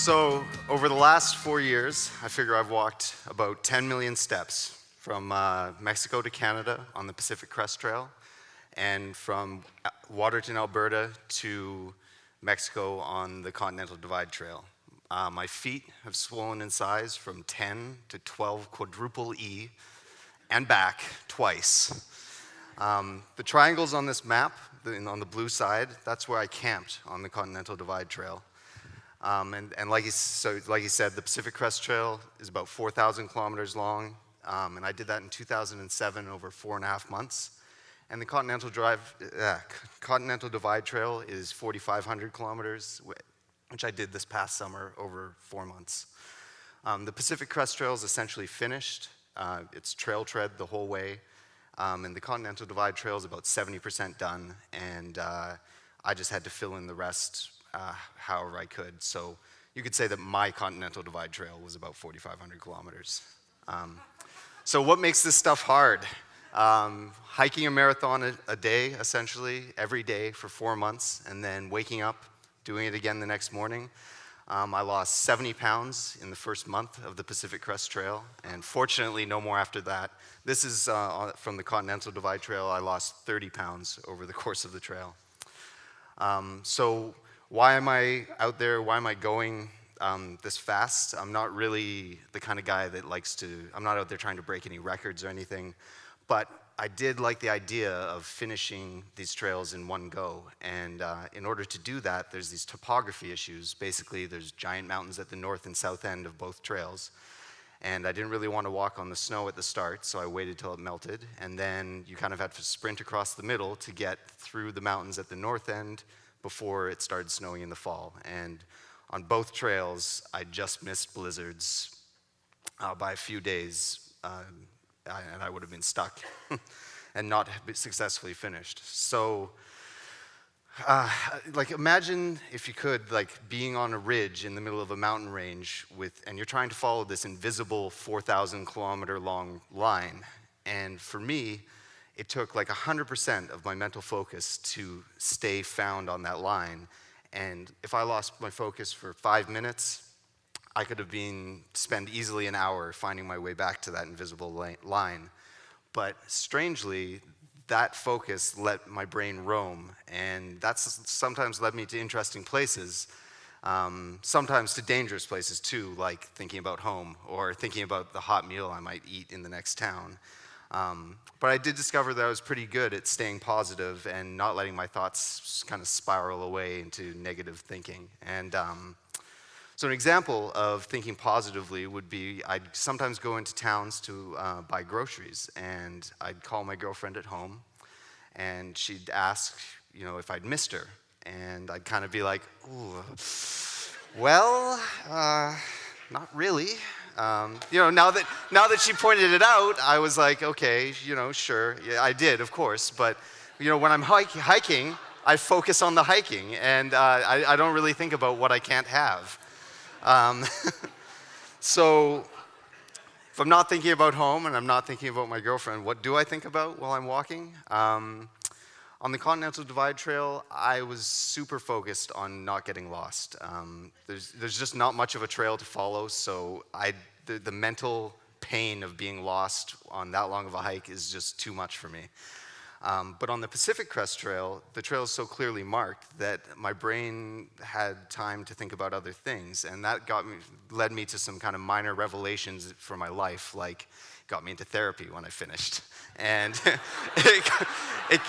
So over the last 4 years, I figure I've walked about 10 million steps from Mexico to Canada on the Pacific Crest Trail, and from Waterton, Alberta to Mexico on the Continental Divide Trail. My feet have swollen in size from 10 to 12 quadruple E and back twice. The triangles on this map, on the blue side, that's where I camped on the Continental Divide Trail. And like he said, the Pacific Crest Trail is about 4,000 kilometers long, and I did that in 2007 over 4.5 months. And the Continental Divide Trail is 4,500 kilometers, which I did this past summer over 4 months. The Pacific Crest Trail is essentially finished. It's trail tread the whole way. And the Continental Divide Trail is about 70% done, and I just had to fill in the rest however I could. So you could say that my Continental Divide Trail was about 4,500 kilometers. So what makes this stuff hard? Hiking a marathon a day, essentially, every day for 4 months, and then waking up, doing it again the next morning. I lost 70 pounds in the first month of the Pacific Crest Trail, and fortunately no more after that. This is from the Continental Divide Trail. I lost 30 pounds over the course of the trail. So why am I out there? Why am I going this fast? I'm not really the kind of guy that I'm not out there trying to break any records or anything, but I did like the idea of finishing these trails in one go. And in order to do that, there's these topography issues. Basically, there's giant mountains at the north and south end of both trails. And I didn't really want to walk on the snow at the start, so I waited till it melted. And then you kind of had to sprint across the middle to get through the mountains at the north end before it started snowing in the fall. And on both trails, I just missed blizzards by a few days. And I would have been stuck and not successfully finished. So, imagine if you could, being on a ridge in the middle of a mountain range and you're trying to follow this invisible 4,000 kilometer long line. And for me, it took 100% of my mental focus to stay found on that line. And if I lost my focus for 5 minutes, I could have spent easily an hour finding my way back to that invisible line. But strangely, that focus let my brain roam, and that's sometimes led me to interesting places, sometimes to dangerous places too, like thinking about home or thinking about the hot meal I might eat in the next town. But I did discover that I was pretty good at staying positive and not letting my thoughts kind of spiral away into negative thinking. And so an example of thinking positively would be I'd sometimes go into towns to buy groceries, and I'd call my girlfriend at home, and she'd ask, if I'd missed her, and I'd kind of be like, ooh, well, not really. Now that she pointed it out, I was like, okay, sure, yeah, I did, of course, but when I'm hiking, I focus on the hiking, and I don't really think about what I can't have. So if I'm not thinking about home and I'm not thinking about my girlfriend, what do I think about while I'm walking? On the Continental Divide Trail, I was super focused on not getting lost. There's just not much of a trail to follow, so the mental pain of being lost on that long of a hike is just too much for me. But on the Pacific Crest Trail, the trail is so clearly marked that my brain had time to think about other things, and that led me to some kind of minor revelations for my life, like got me into therapy when I finished, and it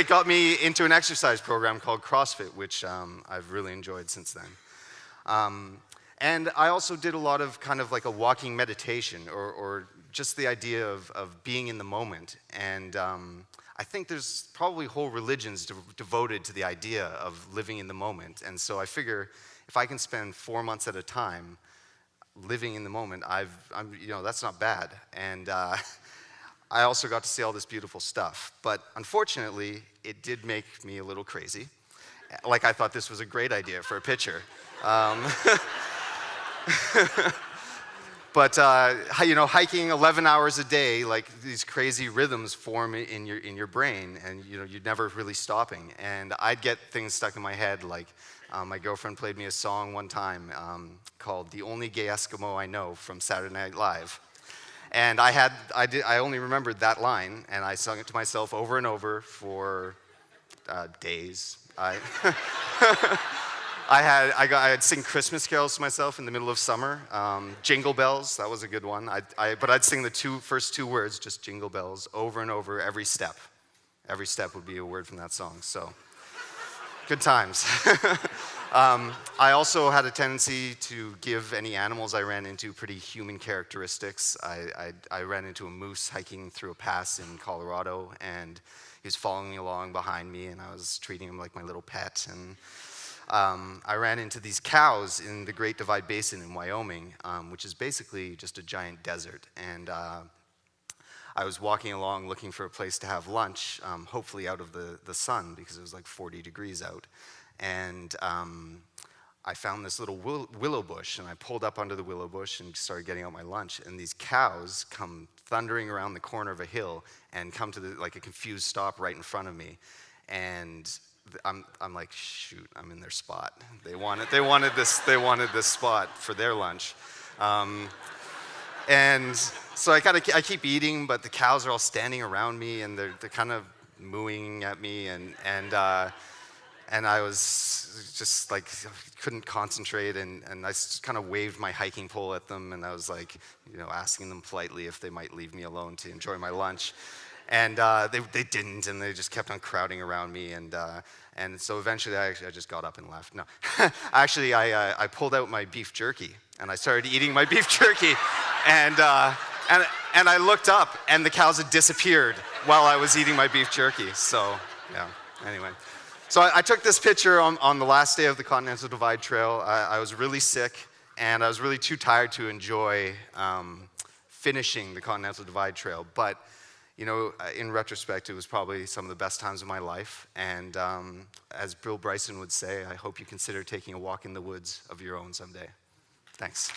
got me into an exercise program called Crossfit, which I've really enjoyed since then. And I also did a lot of kind of like a walking meditation, or just the idea of being in the moment. And I think there's probably whole religions devoted to the idea of living in the moment. And so I figure if I can spend 4 months at a time living in the moment, that's not bad. And I also got to see all this beautiful stuff. But unfortunately, it did make me a little crazy. I thought this was a great idea for a picture. But hiking 11 hours a day, these crazy rhythms form in your brain, and you're never really stopping. And I'd get things stuck in my head, like My girlfriend played me a song one time called "The Only Gay Eskimo I Know" from Saturday Night Live. And I only remembered that line, and I sung it to myself over and over for days. I'd sing Christmas carols to myself in the middle of summer. Jingle bells, that was a good one. But I'd sing the first two words, just jingle bells, over and over every step. Every step would be a word from that song, so good times. I also had a tendency to give any animals I ran into pretty human characteristics. I ran into a moose hiking through a pass in Colorado, and he was following me along behind me, and I was treating him like my little pet. And I ran into these cows in the Great Divide Basin in Wyoming, which is basically just a giant desert. And I was walking along looking for a place to have lunch, hopefully out of the sun, because it was like 40 degrees out. And I found this little willow bush, and I pulled up under the willow bush and started getting out my lunch. And these cows come thundering around the corner of a hill and come to like a confused stop right in front of me. And I'm like, shoot, I'm in their spot. They wanted this spot for their lunch. And so I keep eating, but the cows are all standing around me, and they're kind of mooing at me, and I was just like, couldn't concentrate, and I just kind of waved my hiking pole at them, and I was like, asking them politely if they might leave me alone to enjoy my lunch. And they didn't, and they just kept on crowding around me, and so eventually I just got up and left. No, actually I pulled out my beef jerky, and I started eating my beef jerky, and I looked up, and the cows had disappeared while I was eating my beef jerky. So yeah, anyway. So I took this picture on the last day of the Continental Divide Trail. I was really sick, and I was really too tired to enjoy finishing the Continental Divide Trail. But in retrospect, it was probably some of the best times of my life. And as Bill Bryson would say, I hope you consider taking a walk in the woods of your own someday. Thanks.